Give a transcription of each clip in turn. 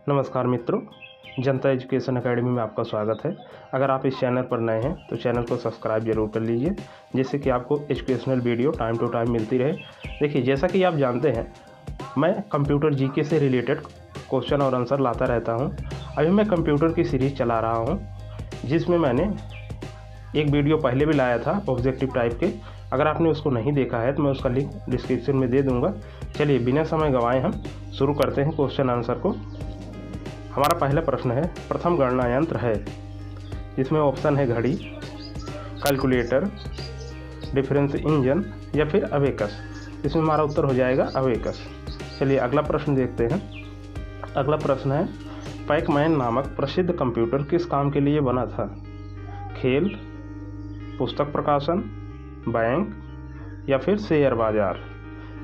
नमस्कार मित्रों, जनता education academy में आपका स्वागत है। अगर आप इस चैनल पर नए हैं तो चैनल को सब्सक्राइब जरूर कर लीजिए, जिससे कि आपको educational video time to time मिलती रहे। देखिए, जैसा कि आप जानते हैं, मैं कंप्यूटर जीके से रिलेटेड क्वेश्चन और आंसर लाता रहता हूं। अभी मैं कंप्यूटर की सीरीज़ चला रहा हूं, जिसमें मैंने एक वीडियो पहले भी लाया था ऑब्जेक्टिव टाइप के। अगर आपने उसको नहीं देखा है तो मैं उसका लिंक डिस्क्रिप्शन में दे दूँगा। चलिए, बिना समय गंवाए हम शुरू करते हैं क्वेश्चन आंसर को। हमारा पहला प्रश्न है, प्रथम गणना यंत्र है, जिसमें ऑप्शन है घड़ी, कैलकुलेटर, डिफरेंस इंजन या फिर अबेकस। इसमें हमारा उत्तर हो जाएगा अबेकस। चलिए अगला प्रश्न देखते हैं। अगला प्रश्न है, पैकमैन नामक प्रसिद्ध कंप्यूटर किस काम के लिए बना था? खेल, पुस्तक प्रकाशन, बैंक या फिर शेयर बाजार।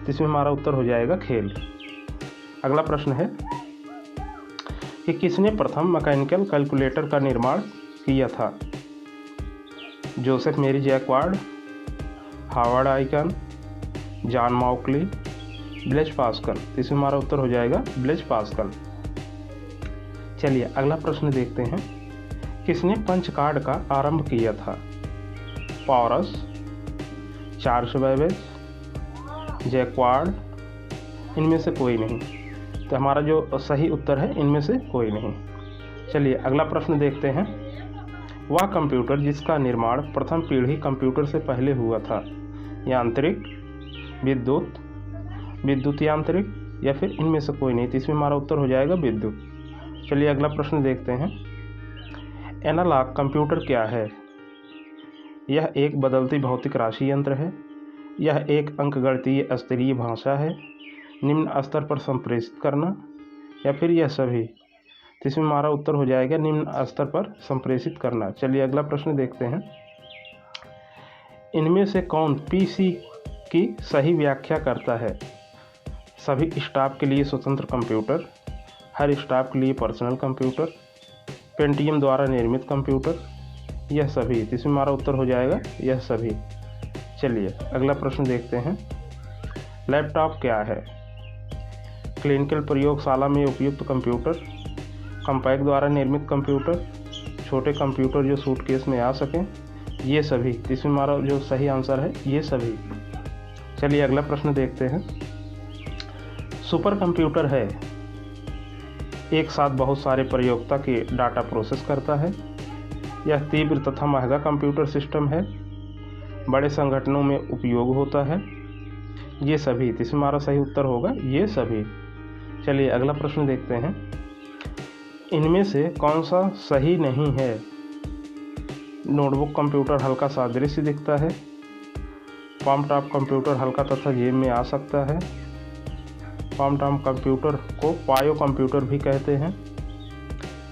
इसमें हमारा उत्तर हो जाएगा खेल। अगला प्रश्न है कि किसने प्रथम मैकेनिकल कैलकुलेटर का निर्माण किया था? जोसेफ मेरी jacquard, Harvard icon, John मॉकली, Blaze Pascal. इसमें हमारा उत्तर हो जाएगा ब्लेज पास्कल। चलिए अगला प्रश्न देखते हैं। किसने पंच कार्ड का आरंभ किया था? पॉरस, चार्ल्स बेबेज, जैकवार्ड, इनमें से कोई नहीं। तो हमारा जो सही उत्तर है, इनमें से कोई नहीं। चलिए अगला प्रश्न देखते हैं। वह कंप्यूटर जिसका निर्माण प्रथम पीढ़ी कंप्यूटर से पहले हुआ था, यांत्रिक, विद्युत, विद्युत यांत्रिक या फिर इनमें से कोई नहीं। तो इसमें हमारा उत्तर हो जाएगा विद्युत। चलिए अगला प्रश्न देखते हैं। एनालॉग कंप्यूटर क्या है? यह एक बदलती भौतिक राशि यंत्र है, यह एक अंकगणितीय स्तरीय भाषा है, निम्न स्तर पर संप्रेषित करना या फिर यह सभी। तो इसमें हमारा उत्तर हो जाएगा निम्न स्तर पर संप्रेषित करना। चलिए अगला प्रश्न देखते हैं। इनमें से कौन पीसी की सही व्याख्या करता है? सभी स्टाफ के लिए स्वतंत्र कंप्यूटर, हर स्टाफ के लिए पर्सनल कंप्यूटर, पेंटियम द्वारा निर्मित कंप्यूटर, यह सभी। तो इसमें हमारा उत्तर हो जाएगा यह सभी। चलिए अगला प्रश्न देखते हैं। लैपटॉप क्या है? क्लिनिकल प्रयोगशाला में उपयुक्त कंप्यूटर, कंपैक्ट द्वारा निर्मित कंप्यूटर, छोटे कंप्यूटर जो सूटकेस में आ सकें, ये सभी। इसमें हमारा जो सही आंसर है ये सभी। चलिए अगला प्रश्न देखते हैं। सुपर कंप्यूटर है, एक साथ बहुत सारे प्रयोक्ता के डाटा प्रोसेस करता है, यह तीव्र तथा महंगा कंप्यूटर सिस्टम है, बड़े संगठनों में उपयोग होता है, ये सभी। इसमें हमारा सही उत्तर होगा ये सभी। चलिए अगला प्रश्न देखते हैं। इनमें से कौन सा सही नहीं है? नोटबुक कंप्यूटर हल्का सादृश्य दिखता है, पाम टॉप कंप्यूटर हल्का तथा जेब में आ सकता है, पाम टॉप कंप्यूटर को पायो कंप्यूटर भी कहते हैं,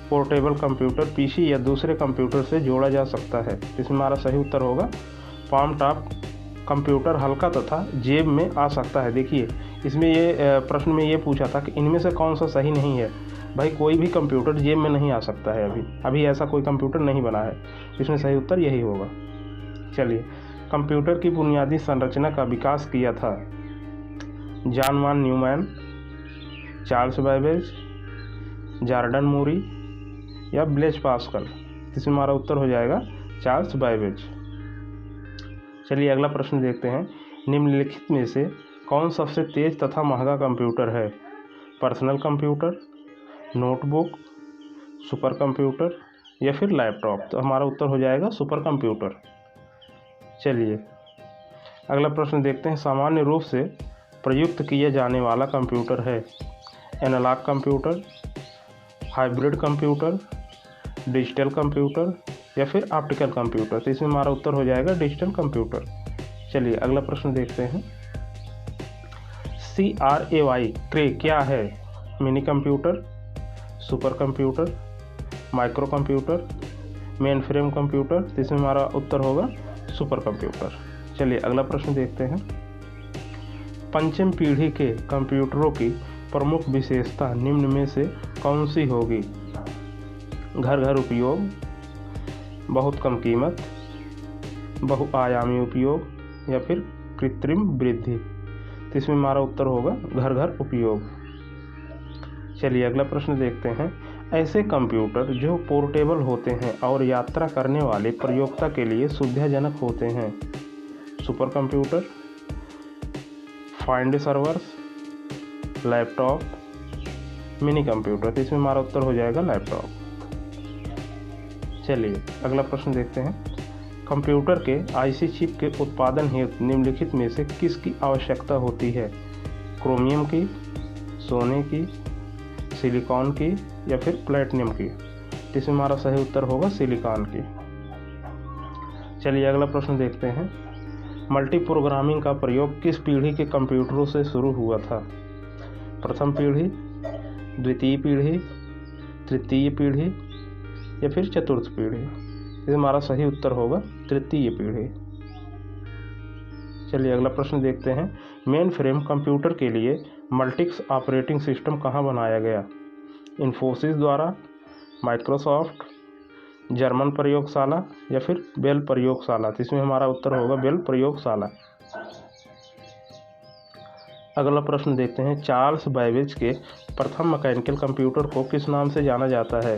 पोर्टेबल कंप्यूटर पीसी या दूसरे कंप्यूटर से जोड़ा जा सकता है। इसमें हमारा सही उत्तर होगा पाम टॉप कंप्यूटर हल्का तथा जेब में आ सकता है। देखिए, इसमें ये प्रश्न में ये पूछा था कि इनमें से कौन सा सही नहीं है। भाई, कोई भी कंप्यूटर जेब में नहीं आ सकता है। अभी ऐसा कोई कंप्यूटर नहीं बना है। इसमें सही उत्तर यही होगा। चलिए, कंप्यूटर की बुनियादी संरचना का विकास किया था? John von Neumann, Charles Babbage, Jordan Murray या ब्लेज पास्कल। इसमें हमारा उत्तर हो जाएगा चार्ल्स बेबेज। चलिए अगला प्रश्न देखते हैं। निम्नलिखित में से कौन सबसे तेज तथा महंगा कंप्यूटर है? Personal computer, notebook, super computer या फिर लैपटॉप। तो हमारा उत्तर हो जाएगा सुपर कंप्यूटर। चलिए अगला प्रश्न देखते हैं। सामान्य रूप से प्रयुक्त किया जाने वाला कंप्यूटर है? Analog computer, hybrid computer, digital computer या फिर ऑप्टिकल कंप्यूटर। तो इसमें हमारा उत्तर हो जाएगा डिजिटल कंप्यूटर। चलिए अगला प्रश्न देखते हैं। CRAY क्या है? Mini computer, super computer, micro computer, main frame computer. तो इसमें हमारा उत्तर होगा सुपर कंप्यूटर। चलिए अगला प्रश्न देखते हैं। पंचम पीढ़ी के कंप्यूटरों की प्रमुख विशेषता निम्न में से कौन सी होगी? घर घर उपयोग, बहुत कम कीमत, बहुआयामी उपयोग या फिर कृत्रिम वृद्धि। तो इसमें हमारा उत्तर होगा घर घर उपयोग। चलिए अगला प्रश्न देखते हैं। ऐसे कंप्यूटर जो पोर्टेबल होते हैं और यात्रा करने वाले प्रयोक्ता के लिए सुविधाजनक होते हैं। Super computer, find servers, laptop, mini computer. तो इसमें हमारा उत्तर हो जाएगा लैपटॉप। चलिए अगला प्रश्न देखते हैं। कंप्यूटर के आईसी चिप के उत्पादन हेतु निम्नलिखित में से किसकी आवश्यकता होती है? क्रोमियम की, सोने की, सिलिकॉन की या फिर प्लेटिनम की? तो इसमें हमारा सही उत्तर होगा सिलिकॉन की। चलिए अगला प्रश्न देखते हैं। मल्टी प्रोग्रामिंग का प्रयोग किस पीढ़ी के कंप्यूटरों से शुरू हुआ था? प्रथम पीढ़ी, द्वितीय पीढ़ी, तृतीय पीढ़ी या फिर चतुर्थ पीढ़ी? ये हमारा सही उत्तर होगा तृतीय पीढ़ी। चलिए अगला प्रश्न देखते हैं। मेन फ्रेम कंप्यूटर के लिए मल्टिक्स ऑपरेटिंग सिस्टम कहाँ बनाया गया? इन्फोसिस द्वारा, माइक्रोसॉफ्ट, जर्मन प्रयोगशाला या फिर बेल प्रयोगशाला? तो इसमें हमारा उत्तर होगा बेल प्रयोगशाला। अगला प्रश्न देखते हैं। चार्ल्स बैबेज के प्रथम मैकेनिकल कंप्यूटर को किस नाम से जाना जाता है?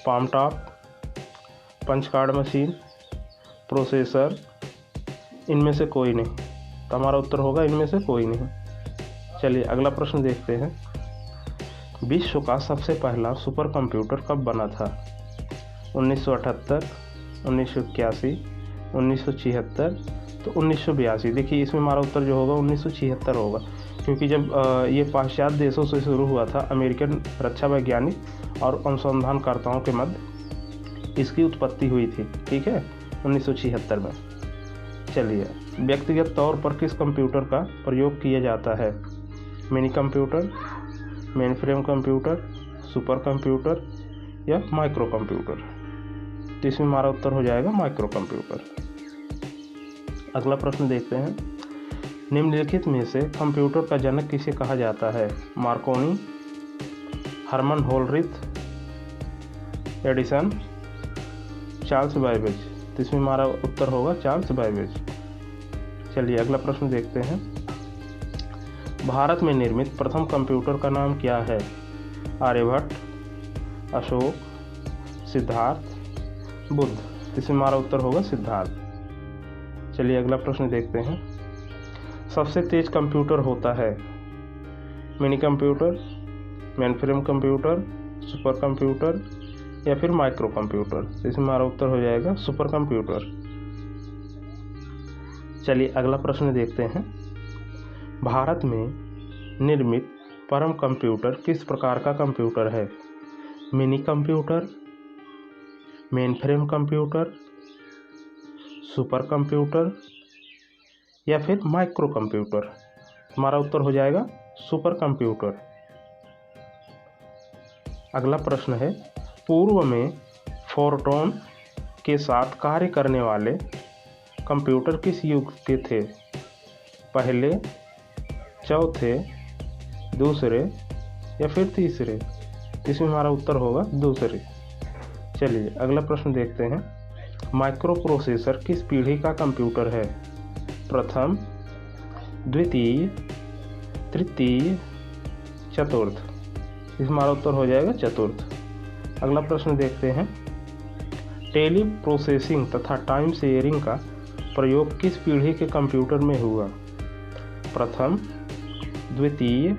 Palmtop, punch card machine, processor, इनमें से कोई नहीं? तो हमारा उत्तर होगा इनमें से कोई नहीं। चलिए अगला प्रश्न देखते हैं। विश्व का सबसे पहला सुपर कंप्यूटर कब बना था? 1978, 1981, 1976 तो 1982? देखिए इसमें हमारा उत्तर जो होगा 1976 होगा, क्योंकि जब ये पाश्चात्य देशों से शुरू हुआ था, अमेरिकन रक्षा वैज्ञानिक और अनुसंधानकर्ताओं के मध्य इसकी उत्पत्ति हुई थी। ठीक है, 1976 में। चलिए व्यक्तिगत तौर पर किस कंप्यूटर का प्रयोग किया जाता है? Mini computer, main frame computer, super computer या माइक्रो कंप्यूटर? तो इसमें हमारा उत्तर हो जाएगा माइक्रो कंप्यूटर। अगला प्रश्न देखते हैं। निम्नलिखित में से कंप्यूटर का जनक किसे कहा जाता है? Marconi, Herman Hollerith, Edison, Charles Babbage? तो इसमें हमारा उत्तर होगा चार्ल्स बैबेज। चलिए अगला प्रश्न देखते हैं। भारत में निर्मित प्रथम कंप्यूटर का नाम क्या है? आर्यभट्ट, अशोक, सिद्धार्थ, बुद्ध? इसमें हमारा उत्तर होगा सिद्धार्थ। चलिए अगला प्रश्न देखते हैं। सबसे तेज कंप्यूटर होता है? Mini computer, main frame computer, super computer या फिर माइक्रो कंप्यूटर? इसमें हमारा उत्तर हो जाएगा सुपर कंप्यूटर। चलिए अगला प्रश्न देखते हैं। भारत में निर्मित परम कंप्यूटर किस प्रकार का कंप्यूटर है? Mini computer, main frame computer, super computer या फिर माइक्रो कंप्यूटर? हमारा उत्तर हो जाएगा सुपर कंप्यूटर। अगला प्रश्न है। पूर्व में फोरट्रॉन के साथ कार्य करने वाले कंप्यूटर किस युग के थे? पहले, चौथे, दूसरे या फिर तीसरे? इसमें हमारा उत्तर होगा दूसरे। चलिए अगला प्रश्न देखते हैं। माइक्रो प्रोसेसर किस पीढ़ी का कंप्यूटर है? प्रथम, द्वितीय, तृतीय, चतुर्थ? इसमें हमारा उत्तर हो जाएगा चतुर्थ। अगला प्रश्न देखते हैं। टेली प्रोसेसिंग तथा टाइम शेयरिंग का प्रयोग किस पीढ़ी के कंप्यूटर में हुआ? प्रथम, द्वितीय,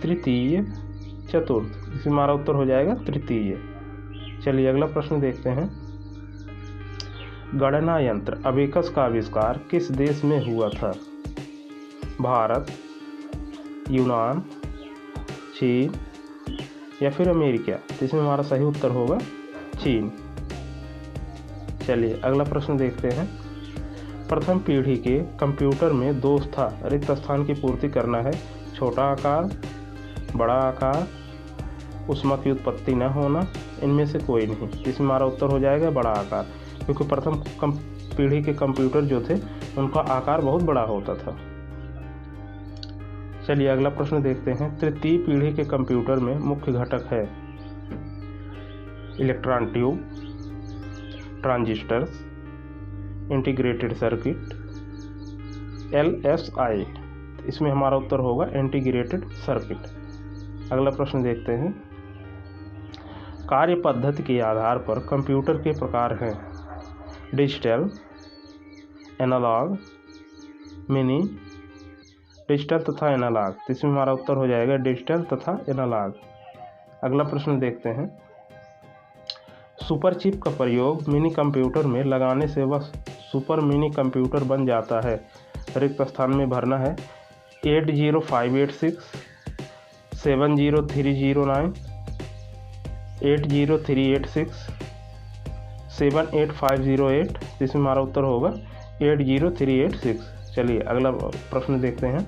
तृतीय, चतुर्थ? इसमें हमारा उत्तर हो जाएगा तृतीय। चलिए अगला प्रश्न देखते हैं। गणना यंत्र अबेकस का आविष्कार किस देश में हुआ था? भारत, यूनान, चीन या फिर अमेरिका? इसमें हमारा सही उत्तर होगा चीन। चलिए अगला प्रश्न देखते हैं। प्रथम पीढ़ी के कंप्यूटर में दोष था रिक्त स्थान की पूर्ति करना है। छोटा आकार, बड़ा आकार, ऊष्मा की उत्पत्ति न होना, इनमें से कोई नहीं? इसमें हमारा उत्तर हो जाएगा बड़ा आकार, क्योंकि प्रथम पीढ़ी के कंप्यूटर जो थे उनका आकार बहुत बड़ा होता था। चलिए अगला प्रश्न देखते हैं। तृतीय पीढ़ी के कंप्यूटर में मुख्य घटक है electron tube, transistors, integrated circuit, LSI? इसमें हमारा उत्तर होगा इंटीग्रेटेड सर्किट। अगला प्रश्न देखते हैं। कार्य पद्धति के आधार पर कंप्यूटर के प्रकार हैं डिजिटल, एनालॉग, मिनी, डिजिटल तथा एनालॉग। तो इसमें हमारा उत्तर हो जाएगा डिजिटल तथा एनालॉग। अगला प्रश्न देखते हैं। सुपर चिप का प्रयोग मिनी कंप्यूटर में लगाने से वह सुपर मिनी कंप्यूटर बन जाता है। रिक्त स्थान में भरना है 80586, 70309, 80386, 78508। इसमें हमारा उत्तर होगा 80386। चलिए अगला प्रश्न देखते हैं।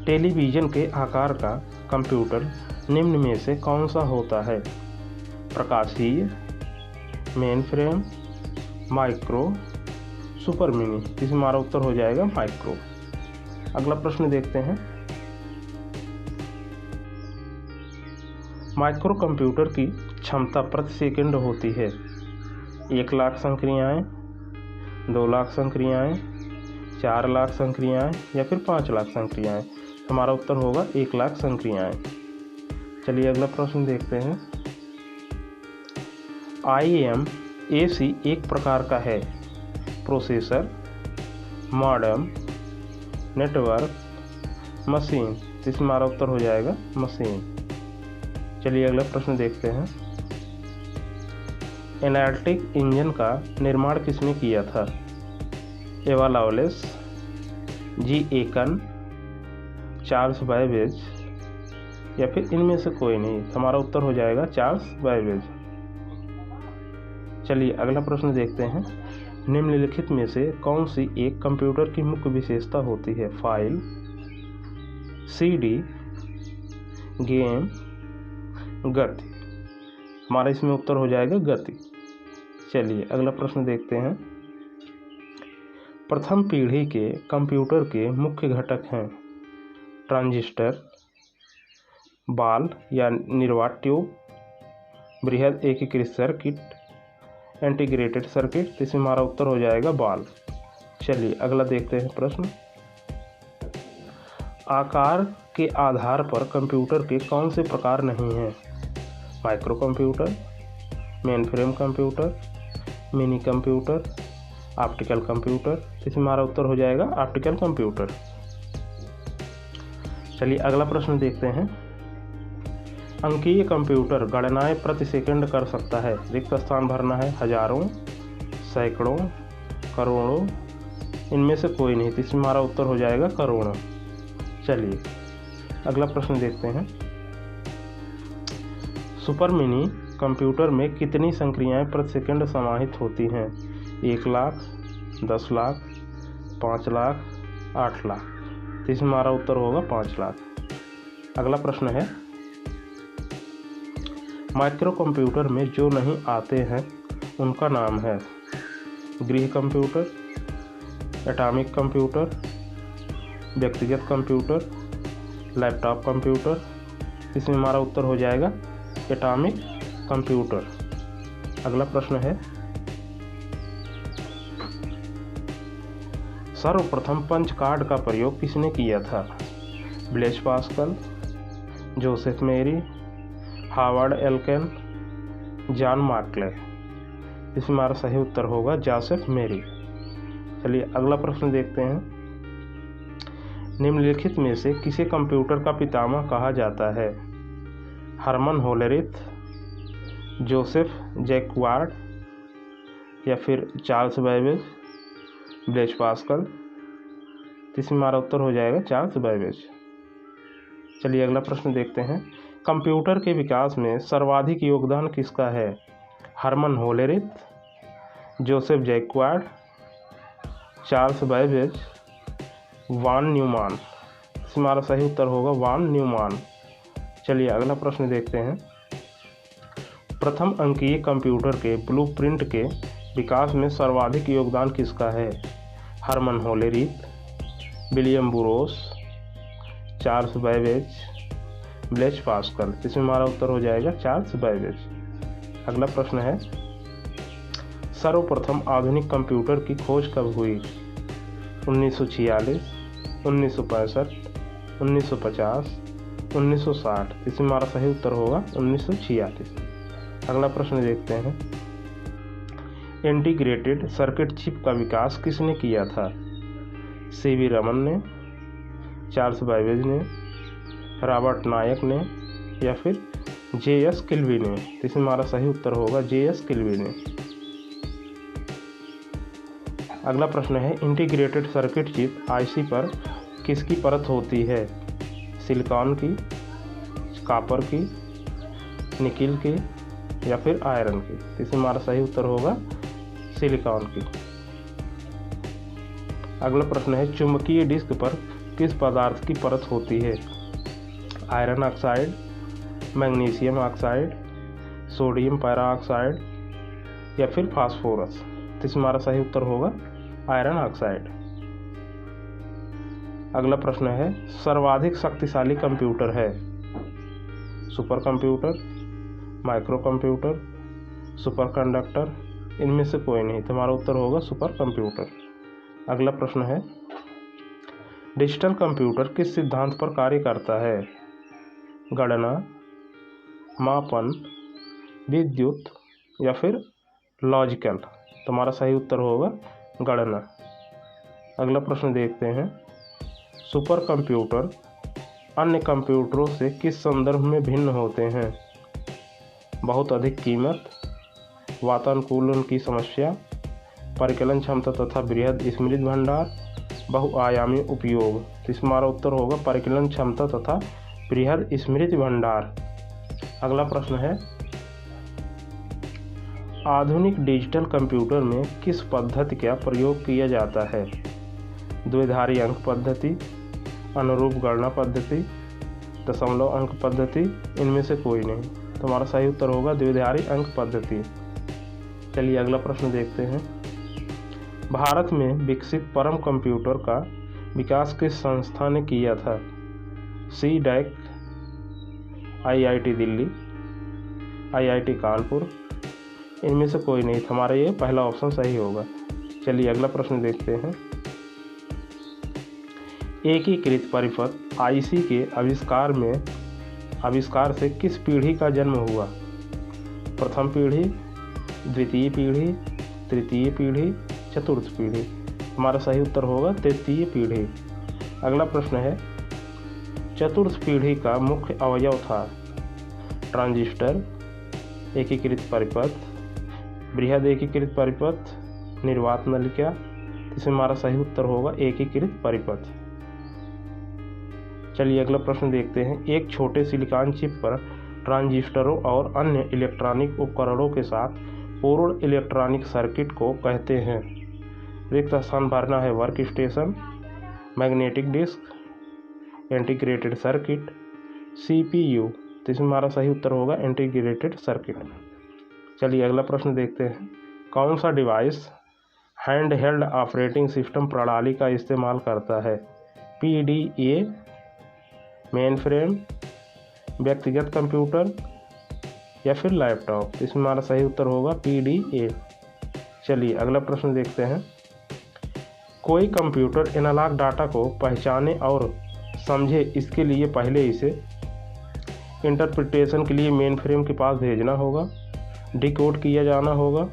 टेलीविज़न के आकार का कंप्यूटर निम्न में से कौन सा होता है? प्रकाशीय, main frame, micro, super mini. इसमें हमारा उत्तर हो जाएगा माइक्रो। अगला प्रश्न देखते हैं। माइक्रो कंप्यूटर की क्षमता प्रति सेकंड होती है 1 लाख संक्रियाएँ, 2 लाख संक्रियाएँ, 4 लाख संक्रियाएँ या फिर 5 लाख संक्रियाएँ। हमारा उत्तर होगा 1 लाख संक्रियाएँ। चलिए अगला प्रश्न देखते हैं। IMAC एक प्रकार का है प्रोसेसर, मॉडेम, नेटवर्क, मशीन। इसमें हमारा उत्तर हो जाएगा मशीन। चलिए अगला प्रश्न देखते हैं। एनालिटिक इंजन का निर्माण किसने किया था? एवा लॉवलेस, जी एकन, चार्ल्स बैबेज या फिर इनमें से कोई नहीं। हमारा उत्तर हो जाएगा चार्ल्स बैबेज। चलिए अगला प्रश्न देखते हैं। निम्नलिखित में से कौन सी एक कंप्यूटर की मुख्य विशेषता होती है? फाइल, CD, गेम, गति। हमारा इसमें उत्तर हो जाएगा गति। चलिए अगला प्रश्न देखते हैं। प्रथम पीढ़ी के कंप्यूटर के मुख्य घटक हैं ट्रांजिस्टर, बाल या निर्वात ट्यूब, बृहद एकीकृत सर्किट, इंटीग्रेटेड सर्किट। इसमें हमारा उत्तर हो जाएगा बाल। चलिए अगला देखते हैं प्रश्न। आकार के आधार पर कंप्यूटर के कौन से प्रकार नहीं हैं? Micro computer, main frame computer, mini computer, optical computer. इसमें हमारा उत्तर हो जाएगा ऑप्टिकल कंप्यूटर। चलिए अगला प्रश्न देखते हैं। अंकीय कंप्यूटर गणनाएं प्रति सेकंड कर सकता है। रिक्त स्थान भरना है हजारों, सैकड़ों, करोड़ों, इनमें से कोई नहीं। तो इसमें हमारा उत्तर हो जाएगा करोड़ों। चलिए अगला प्रश्न देखते हैं। सुपर मिनी कंप्यूटर में कितनी संक्रियाएं प्रति सेकंड समाहित होती हैं? 1 लाख, 10 लाख, 5 लाख, 8 लाख। तो इसमें हमारा उत्तर होगा 5 लाख। अगला प्रश्न है। माइक्रो कंप्यूटर में जो नहीं आते हैं उनका नाम है गृह कंप्यूटर, एटॉमिक कंप्यूटर, व्यक्तिगत कंप्यूटर, लैपटॉप कंप्यूटर। इसमें हमारा उत्तर हो जाएगा एटॉमिक कंप्यूटर। अगला प्रश्न है। सर्वप्रथम पंच कार्ड का प्रयोग किसने किया था? ब्लेज पास्कल, जोसेफ मेरी, हार्वर्ड एल्केन, जॉन मार्कले। इसमें हमारा सही उत्तर होगा जोसेफ मेरी। चलिए अगला प्रश्न देखते हैं। निम्नलिखित में से किसे कंप्यूटर का पितामह कहा जाता है? हरमन होलेरिथ, जोसेफ जैकवार्ड या फिर चार्ल्स बैबेज, ब्लेज पास्कल। इसमें हमारा उत्तर हो जाएगा चार्ल्स बैबेज। चलिए अगला प्रश्न देखते हैं। कंप्यूटर के विकास में सर्वाधिक योगदान किसका है? Herman Hollerith, Joseph Jacquard, Charles Babbage, von Neumann. इसमें हमारा सही उत्तर होगा वान न्यूमान। चलिए अगला प्रश्न देखते हैं। प्रथम अंकीय कंप्यूटर के ब्लूप्रिंट के विकास में सर्वाधिक योगदान किसका है? Herman Hollerith, William Burroughs, Charles Babbage, Blaise Pascal. इसमें हमारा उत्तर हो जाएगा चार्ल्स बैबेज। अगला प्रश्न है। सर्वप्रथम आधुनिक कंप्यूटर की खोज कब हुई? 1946, 1965, 1950, 1960। इसमें हमारा सही उत्तर होगा 1946। अगला प्रश्न देखते हैं, इंटीग्रेटेड सर्किट चिप का विकास किसने किया था? सीवी रमन ने, चार्ल्स बैबेज ने, रॉबर्ट नायक ने, या फिर जेएस किल्वी ने? इसमें हमारा सही उत्तर होगा जेएस किल्वी ने। अगला प्रश्न है, इंटीग्रेटेड सर्किट चिप आईसी पर किसकी परत होती है? सिलिकॉन की, कॉपर की, निकिल की, या फिर आयरन की? इसमें हमारा सही उत्तर होगा सिलिकॉन की। अगला प्रश्न है, चुंबकीय डिस्क पर किस पदार्थ की परत होती है? Iron oxide, magnesium oxide, sodium peroxide, या फिर फास्फोरस? इसमें हमारा सही उत्तर होगा आयरन ऑक्साइड। अगला प्रश्न है, सर्वाधिक शक्तिशाली कंप्यूटर है? Super computer, micro computer, super conductor? इनमें से कोई नहीं, तो हमारा उत्तर होगा सुपर कंप्यूटर। अगला प्रश्न है, डिजिटल कंप्यूटर किस सिद्धांत पर कार्य करता है? गणना, मापन, विद्युत, या फिर लॉजिकल? तो हमारा सही उत्तर होगा गणना। अगला प्रश्न देखते हैं, सुपर कंप्यूटर अन्य कंप्यूटरों से किस संदर्भ में भिन्न होते हैं? बहुत अधिक कीमत, वातानुकूलन की समस्या, परिकलन क्षमता तथा बृहद स्मृति भंडार, बहुआयामी उपयोग? इसमें हमारा उत्तर होगा परिकलन क्षमता तथा बृहद स्मृति भंडार। अगला प्रश्न है, आधुनिक डिजिटल कंप्यूटर में किस पद्धति का प्रयोग किया जाता है? द्विधारी अंक पद्धति, अनुरूप गणना पद्धति, दशमलव अंक पद्धति? इनमें से कोई नहीं, तो हमारा सही उत्तर होगा द्विधारी अंक पद्धति। चलिए अगला प्रश्न देखते हैं, भारत में विकसित परम कंप्यूटर का विकास किस संस्था ने किया था? CDEC, IIT Delhi, IIT Kanpur? इनमें से कोई नहीं, हमारा ये पहला ऑप्शन सही होगा। चलिए अगला प्रश्न देखते हैं, एकीकृत परिपथ आईसी के आविष्कार से किस पीढ़ी का जन्म हुआ? प्रथम पीढ़ी, द्वितीय पीढ़ी, तृतीय पीढ़ी, चतुर्थ पीढ़ी? हमारा सही उत्तर होगा तृतीय पीढ़ी। अगला प्रश्न है, चतुर्थ पीढ़ी का मुख्य अवयव था? ट्रांजिस्टर, एकीकृत परिपथ, बृहद एकीकृत परिपथ, निर्वात नलिका? इसमें हमारा सही उत्तर होगा एकीकृत परिपथ। चलिए अगला प्रश्न देखते हैं, एक छोटे सिलिकॉन चिप पर ट्रांजिस्टरों और अन्य इलेक्ट्रॉनिक उपकरणों के साथ पूर्ण इलेक्ट्रॉनिक सर्किट को कहते हैं? रिक्त स्थान भरना है work station, magnetic disk, integrated circuit, CPU? तो इसमें हमारा सही उत्तर होगा इंटीग्रेटेड सर्किट। चलिए अगला प्रश्न देखते हैं, कौन सा device hand held operating system प्रणाली का इस्तेमाल करता है? PDA, मेन फ्रेम, व्यक्तिगत कंप्यूटर, या फिर लैपटॉप? इसमें हमारा सही उत्तर होगा PDA। चलिए अगला प्रश्न देखते हैं, कोई कंप्यूटर एनालॉग डाटा को पहचाने और समझे, इसके लिए पहले इसे इंटरप्रिटेशन के लिए मेन फ्रेम के पास भेजना होगा, डिकोड किया जाना होगा,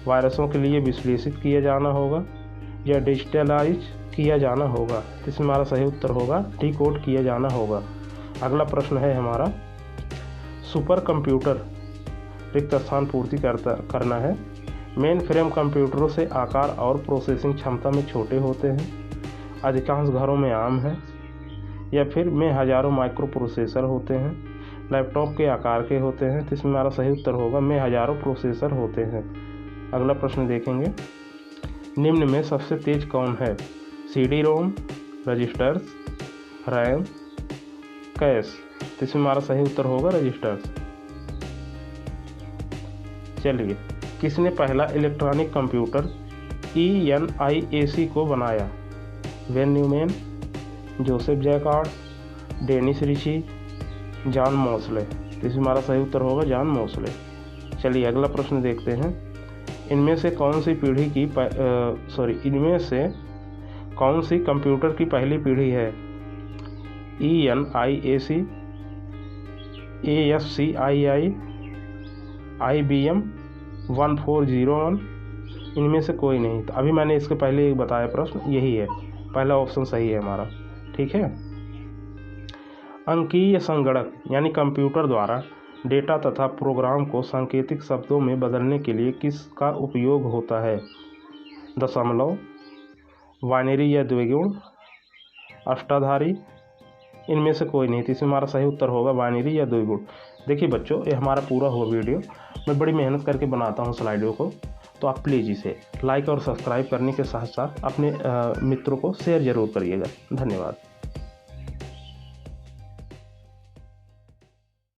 वायरसों के लिए विश्लेषित किया जाना होगा, या डिजिटलाइज किया जाना होगा? इसमें हमारा सही उत्तर होगा डिकोड किया जाना होगा। अगला प्रश्न है हमारा, सुपर कंप्यूटर रिक्त स्थान पूर्ति करना है। मेन फ्रेम कंप्यूटरों से आकार और प्रोसेसिंग क्षमता में छोटे होते हैं, अधिकांश घरों में आम है, या फिर में हजारों माइक्रो प्रोसेसर होते हैं, लैपटॉप के आकार के होते हैं? तो इसमें हमारा सही उत्तर होगा में हजारों प्रोसेसर होते हैं। अगला प्रश्न देखेंगे, निम्न में सबसे तेज कौन है? CD-ROM, registers, RAM, cash? तो इसमें हमारा सही उत्तर होगा रजिस्टर्स। चलिए, किसने पहला इलेक्ट्रॉनिक कंप्यूटर ENIAC को बनाया? Von Neumann, Joseph Jacquard, Dennis Ritchie, John Mauchly? तो इसमें हमारा सही उत्तर होगा जॉन मोस्ले। चलिए अगला प्रश्न देखते हैं, इनमें से कौन सी कंप्यूटर की पहली पीढ़ी है? ENIAC, ASCII IBM 1401, इनमें से कोई नहीं। तो अभी मैंने इसके पहले एक बताया प्रश्न यही है, पहला ऑप्शन सही है हमारा। ठीक है। अंकीय संगणक यानी कंप्यूटर द्वारा डेटा तथा प्रोग्राम को सांकेतिक शब्दों में बदलने के लिए किसका उपयोग होता है? दशमलव, बाइनरी या द्विगुण, अष्टाधारी, इनमें से कोई नहीं। तो इसमें हमारा सही उत्तर होगा बाइनरी या द्विगुण। देखिए बच्चों, ये हमारा पूरा हुआ वीडियो। मैं बड़ी मेहनत करके बनाता हूँ स्लाइडों को, तो आप प्लीज़ इसे लाइक और सब्सक्राइब करने के साथ साथ अपने मित्रों को शेयर ज़रूर करिएगा। धन्यवाद।